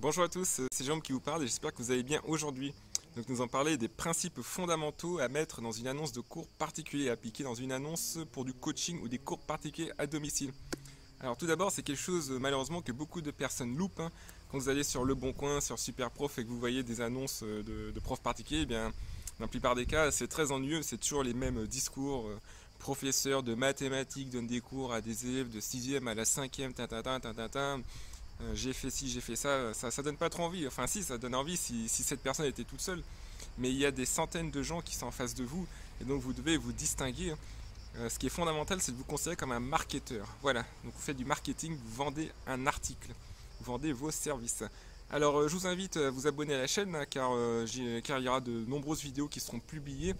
Bonjour à tous, c'est Jérôme qui vous parle et j'espère que vous allez bien aujourd'hui. Donc nous allons parler des principes fondamentaux à mettre dans une annonce de cours particulier, appliquée dans une annonce pour du coaching ou des cours particuliers à domicile. Alors tout d'abord, c'est quelque chose malheureusement que beaucoup de personnes loupent. Quand vous allez sur Le Bon Coin, sur Superprof et que vous voyez des annonces de profs particuliers, eh bien, dans la plupart des cas, c'est très ennuyeux, c'est toujours les mêmes discours. Professeur de mathématiques donne des cours à des élèves de 6e à la 5e, j'ai fait ci, j'ai fait ça, ça donne pas trop envie. Enfin si, ça donne envie si cette personne était toute seule. Mais il y a des centaines de gens qui sont en face de vous et donc vous devez vous distinguer. Ce qui est fondamental, c'est de vous considérer comme un marketeur. Voilà, donc vous faites du marketing, vous vendez un article, vous vendez vos services. Alors je vous invite à vous abonner à la chaîne car il y aura de nombreuses vidéos qui seront publiées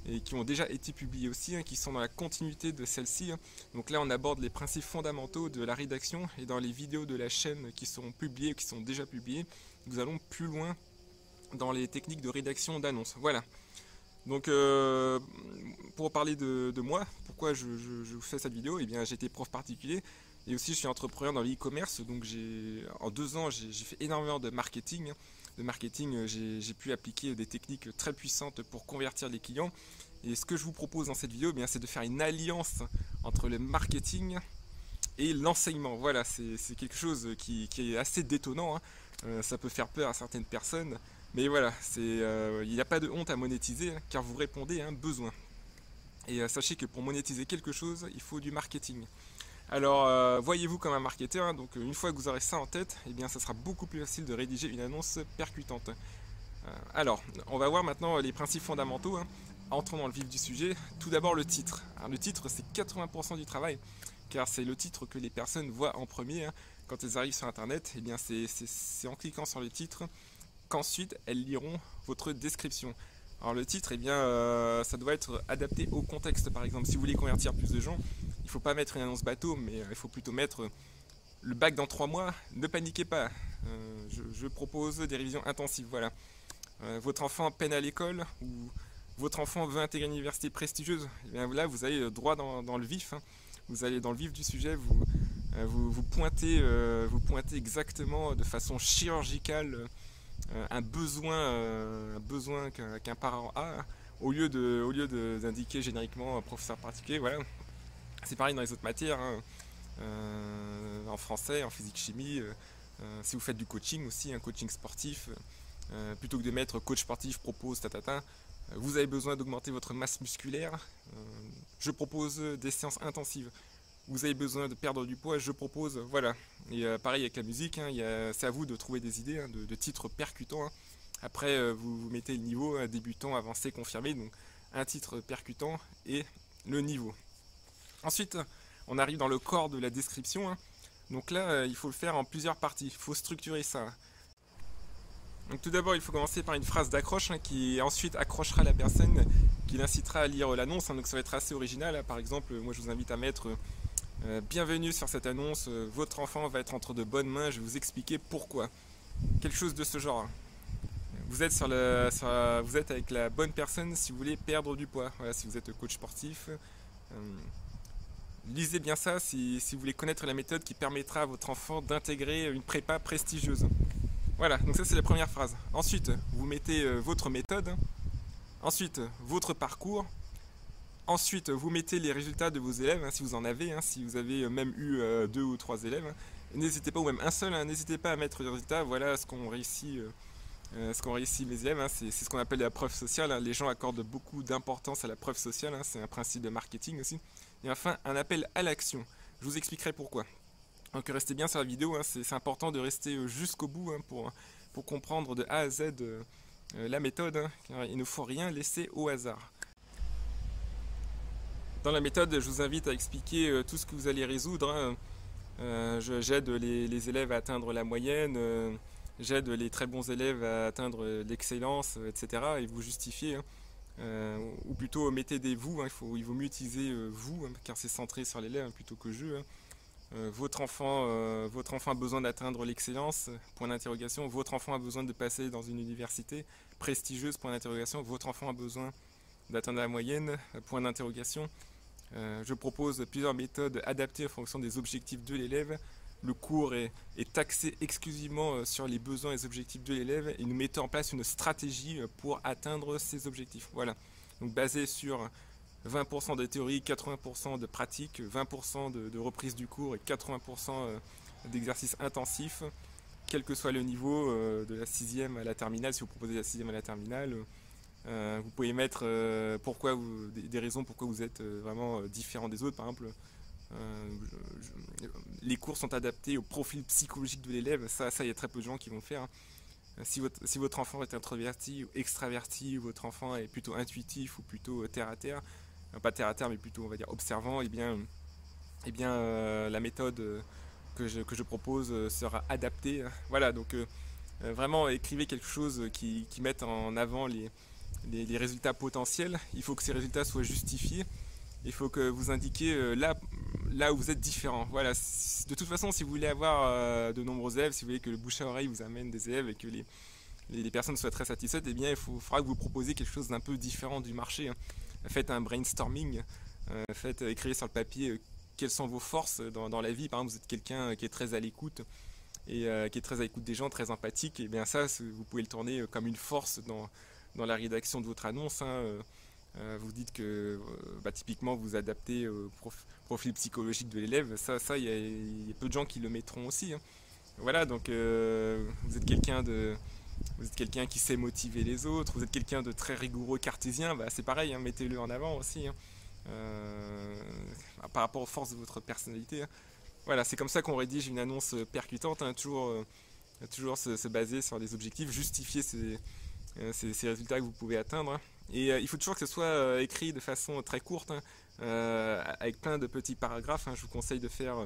et qui ont déjà été publiées aussi, qui sont dans la continuité de celle-ci. Donc là on aborde les principes fondamentaux de la rédaction et dans les vidéos de la chaîne qui sont publiées, qui sont déjà publiées, nous allons plus loin dans les techniques de rédaction d'annonces. Voilà. Donc pour parler de moi, pourquoi je vous fais cette vidéo, eh bien j'étais prof particulier et aussi je suis entrepreneur dans l'e-commerce, donc en 2 ans j'ai fait énormément de marketing. J'ai pu appliquer des techniques très puissantes pour convertir les clients. Et ce que je vous propose dans cette vidéo, eh c'est de faire une alliance entre le marketing et l'enseignement. Voilà, c'est quelque chose qui est assez détonnant. Ça peut faire peur à certaines personnes. Mais voilà, il n'y a pas de honte à monétiser car vous répondez à un besoin. Et sachez que pour monétiser quelque chose, il faut du marketing. Alors, voyez-vous comme un marketeur, donc une fois que vous aurez ça en tête, eh bien ça sera beaucoup plus facile de rédiger une annonce percutante. Alors, on va voir maintenant les principes fondamentaux. Entrons dans le vif du sujet. Tout d'abord le titre. Alors, le titre, c'est 80% du travail, car c'est le titre que les personnes voient en premier. Quand elles arrivent sur Internet, eh bien c'est en cliquant sur le titre qu'ensuite elles liront votre description. Alors le titre, eh bien, ça doit être adapté au contexte. Par exemple, si vous voulez convertir plus de gens, il ne faut pas mettre une annonce bateau, mais il faut plutôt mettre le bac dans 3 mois, ne paniquez pas. Je propose des révisions intensives. Voilà. Votre enfant peine à l'école ou votre enfant veut intégrer une université prestigieuse, et bien là vous allez droit dans le vif. Vous allez dans le vif du sujet, vous pointez exactement de façon chirurgicale un besoin qu'un parent a, au lieu d'indiquer génériquement un professeur particulier. Voilà. C'est pareil dans les autres matières, en français, en physique chimie, si vous faites du coaching aussi, un coaching sportif, plutôt que de mettre coach sportif propose vous avez besoin d'augmenter votre masse musculaire, je propose des séances intensives. Vous avez besoin de perdre du poids, je propose, voilà. Et pareil avec la musique, c'est à vous de trouver des idées, de titres percutants. Après, vous mettez le niveau, débutant, avancé, confirmé, donc un titre percutant et le niveau. Ensuite, on arrive dans le corps de la description. Donc là, il faut le faire en plusieurs parties, il faut structurer ça. Donc tout d'abord, il faut commencer par une phrase d'accroche qui ensuite accrochera la personne, qui l'incitera à lire l'annonce. Donc ça va être assez original. Par exemple, moi je vous invite à mettre bienvenue sur cette annonce, votre enfant va être entre de bonnes mains, je vais vous expliquer pourquoi. Quelque chose de ce genre. Vous êtes, vous êtes avec la bonne personne si vous voulez perdre du poids. Voilà, si vous êtes coach sportif, lisez bien ça si vous voulez connaître la méthode qui permettra à votre enfant d'intégrer une prépa prestigieuse. Voilà, donc ça c'est la première phrase. Ensuite, vous mettez votre méthode. Ensuite, votre parcours. Ensuite, vous mettez les résultats de vos élèves, si vous en avez, si vous avez même eu 2 ou 3 élèves. N'hésitez pas, ou même un seul, n'hésitez pas à mettre les résultats. Voilà ce qu'ont réussi mes élèves. C'est ce qu'on appelle la preuve sociale. Les gens accordent beaucoup d'importance à la preuve sociale. C'est un principe de marketing aussi. Et enfin, un appel à l'action. Je vous expliquerai pourquoi. Donc restez bien sur la vidéo, c'est important de rester jusqu'au bout pour comprendre de A à Z la méthode, car il ne faut rien laisser au hasard. Dans la méthode, je vous invite à expliquer tout ce que vous allez résoudre. J'aide les élèves à atteindre la moyenne, j'aide les très bons élèves à atteindre l'excellence, etc. Et vous justifiez, ou plutôt mettez des vous, il vaut mieux utiliser vous, car c'est centré sur l'élève plutôt que je. Votre enfant a besoin d'atteindre l'excellence, point d'interrogation. Votre enfant a besoin de passer dans une université prestigieuse, point d'interrogation. Votre enfant a besoin d'atteindre la moyenne, point d'interrogation. Je propose plusieurs méthodes adaptées en fonction des objectifs de l'élève. le cours est axé exclusivement sur les besoins et les objectifs de l'élève et nous mettons en place une stratégie pour atteindre ces objectifs. Voilà, donc basé sur 20% de théorie, 80% de pratique, 20% de reprise du cours et 80% d'exercices intensifs, quel que soit le niveau, de la 6e à la terminale, si vous proposez la 6e à la terminale. Vous pouvez mettre des raisons pourquoi vous êtes vraiment différent des autres. Par exemple, les cours sont adaptés au profil psychologique de l'élève. Ça, il y a très peu de gens qui vont le faire, hein. Si votre enfant est introverti ou extraverti, ou votre enfant est plutôt intuitif ou plutôt terre à terre, pas terre à terre mais plutôt on va dire observant, la méthode que je propose sera adaptée. Voilà, donc vraiment écrivez quelque chose qui mette en avant les résultats potentiels. Il faut que ces résultats soient justifiés. Il faut que vous indiquiez là où vous êtes différent. Voilà. De toute façon, si vous voulez avoir de nombreux élèves, si vous voulez que le bouche à oreille vous amène des élèves et que les personnes soient très satisfaites, eh bien, faudra que vous proposiez quelque chose d'un peu différent du marché, hein. Faites un brainstorming, écrivez sur le papier quelles sont vos forces dans la vie. Par exemple, vous êtes quelqu'un qui est très à l'écoute et qui est très à l'écoute des gens, très empathique, et bien ça, vous pouvez le tourner comme une force dans la rédaction de votre annonce, hein. Vous dites que typiquement vous adaptez au profil psychologique de l'élève. Ça, il y a peu de gens qui le mettront aussi, hein. Voilà, donc vous êtes quelqu'un qui sait motiver les autres, vous êtes quelqu'un de très rigoureux cartésien, c'est pareil, hein, mettez-le en avant aussi, hein. Par rapport aux forces de votre personnalité, hein. Voilà, c'est comme ça qu'on rédige une annonce percutante, hein, toujours se baser sur des objectifs, justifier ces résultats que vous pouvez atteindre, hein. Et il faut toujours que ce soit écrit de façon très courte, hein, avec plein de petits paragraphes, hein. Je vous conseille de faire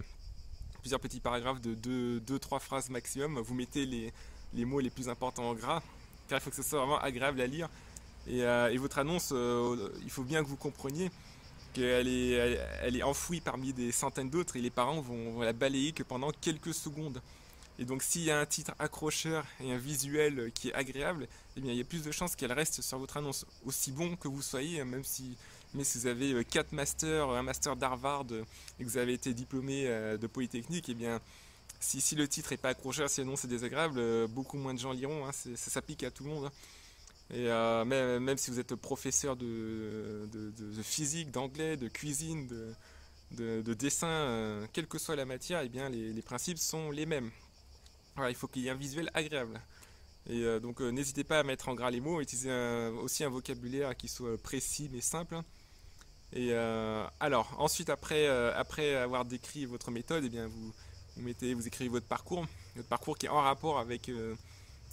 plusieurs petits paragraphes de 2-3 phrases maximum. Vous mettez les mots les plus importants en gras, car il faut que ce soit vraiment agréable à lire. Et votre annonce, il faut bien que vous compreniez qu'elle est enfouie parmi des centaines d'autres et les parents vont la balayer que pendant quelques secondes. Et donc s'il y a un titre accrocheur et un visuel qui est agréable, eh bien, il y a plus de chances qu'elle reste sur votre annonce. Aussi bon que vous soyez, même si vous avez 4 masters, un master d'Harvard et que vous avez été diplômé de Polytechnique, eh bien, si le titre n'est pas accrocheur, si l'annonce est désagréable, beaucoup moins de gens liront, hein. Ça s'applique à tout le monde, hein. Et même si vous êtes professeur de physique, d'anglais, de cuisine, de dessin, quelle que soit la matière, eh bien, les principes sont les mêmes. Voilà, il faut qu'il y ait un visuel agréable. Et donc n'hésitez pas à mettre en gras les mots, utilisez aussi un vocabulaire qui soit précis mais simple, hein. Et alors, ensuite, après avoir décrit votre méthode, eh bien, vous écrivez votre parcours qui est en rapport avec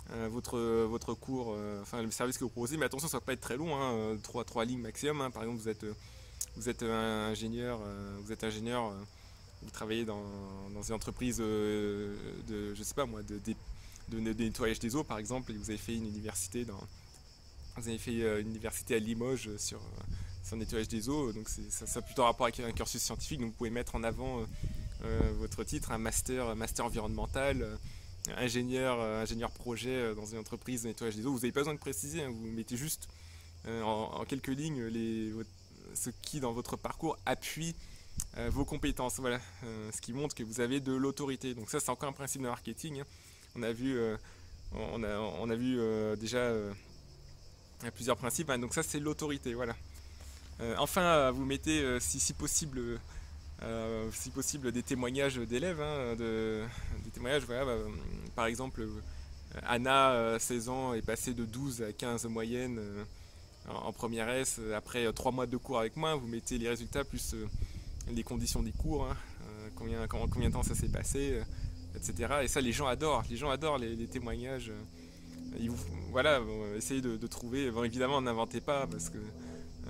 votre cours, enfin le service que vous proposez, mais attention, ça ne va pas être très long, hein, 3 lignes maximum, hein. Par exemple, vous êtes ingénieur, vous travaillez dans une entreprise je sais pas moi, de nettoyage des eaux par exemple, et vous avez fait une université une université à Limoges sur le nettoyage des eaux, donc ça a plutôt rapport avec un cursus scientifique, donc vous pouvez mettre en avant votre titre, un master environnemental, ingénieur projet dans une entreprise de nettoyage des eaux. Vous n'avez pas besoin de préciser, hein, vous mettez juste en quelques lignes ce qui dans votre parcours appuie vos compétences, voilà, ce qui montre que vous avez de l'autorité. Donc ça, c'est encore un principe de marketing, hein. On a vu déjà plusieurs principes, hein. Donc ça, c'est l'autorité, voilà. Enfin, vous mettez si possible des témoignages d'élèves, hein, des témoignages, voilà, par exemple Anna, 16 ans, est passée de 12 à 15 moyenne en première S après 3 mois de cours avec moi. Vous mettez les résultats plus les conditions des cours, hein, combien de temps ça s'est passé, etc. Et ça, les gens adorent les témoignages. Voilà, essayez de trouver. Bon, évidemment, n'inventez pas parce que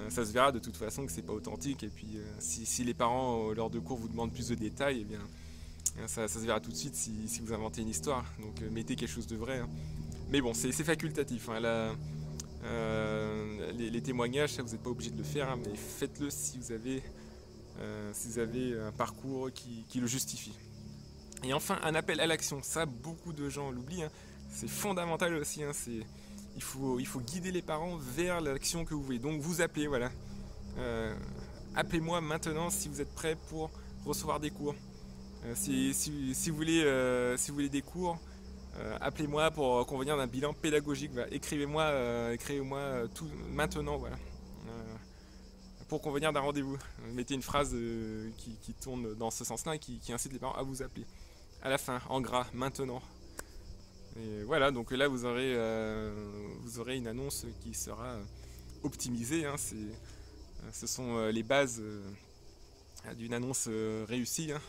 ça se verra de toute façon que c'est pas authentique. Et puis, si les parents lors de cours vous demandent plus de détails, eh bien, ça se verra tout de suite si vous inventez une histoire. Donc, mettez quelque chose de vrai, hein. Mais bon, c'est facultatif, hein. Les témoignages, ça, vous n'êtes pas obligé de le faire, hein, mais faites-le si vous avez un parcours qui le justifie. Et enfin, un appel à l'action. Ça, beaucoup de gens l'oublient, hein. C'est fondamental aussi, hein. Il faut guider les parents vers l'action que vous voulez. Donc vous appelez, voilà. Appelez-moi maintenant si vous êtes prêt pour recevoir des cours. Si vous voulez des cours, appelez-moi pour convenir d'un bilan pédagogique. Voilà. Écrivez-moi tout maintenant, voilà. Pour convenir d'un rendez-vous. Mettez une phrase qui tourne dans ce sens-là et qui incite les parents à vous appeler. À la fin, en gras, maintenant. Et voilà, donc là vous aurez une annonce qui sera optimisée. Hein. Ce sont les bases d'une annonce réussie. Hein.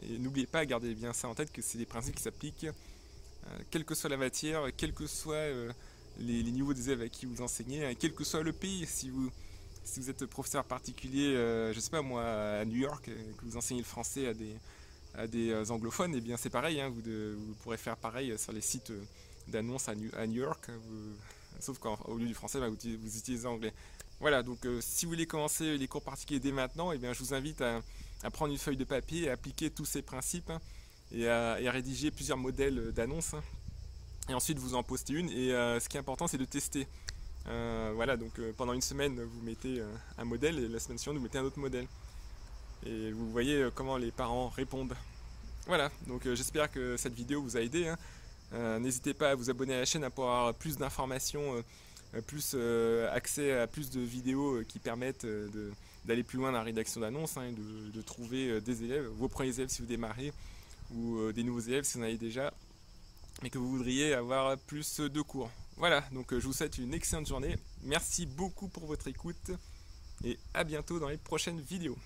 Et n'oubliez pas, gardez bien ça en tête, que c'est des principes qui s'appliquent quelle que soit la matière, quels que soient les niveaux des élèves à qui vous enseignez, hein, quel que soit le pays. Si vous êtes professeur particulier, je sais pas moi, à New York, que vous enseignez le français à des anglophones, et eh bien c'est pareil, hein, vous pourrez faire pareil sur les sites d'annonces à New York, hein, sauf qu'au lieu du français, bah, vous utilisez l'anglais. Voilà, donc si vous voulez commencer les cours particuliers dès maintenant, eh bien, je vous invite à prendre une feuille de papier et à appliquer tous ces principes, hein, et à rédiger plusieurs modèles d'annonces, hein, et ensuite vous en postez une. Et ce qui est important, c'est de tester. Voilà, donc pendant une semaine, vous mettez un modèle, et la semaine suivante, vous mettez un autre modèle. Et vous voyez comment les parents répondent. Voilà, donc j'espère que cette vidéo vous a aidé, hein. N'hésitez pas à vous abonner à la chaîne pour avoir plus d'informations, plus accès à plus de vidéos qui permettent d'aller plus loin dans la rédaction d'annonces, hein, de trouver des élèves, vos premiers élèves si vous démarrez, ou des nouveaux élèves si vous en avez déjà, mais que vous voudriez avoir plus de cours. Voilà, donc je vous souhaite une excellente journée. Merci beaucoup pour votre écoute et à bientôt dans les prochaines vidéos.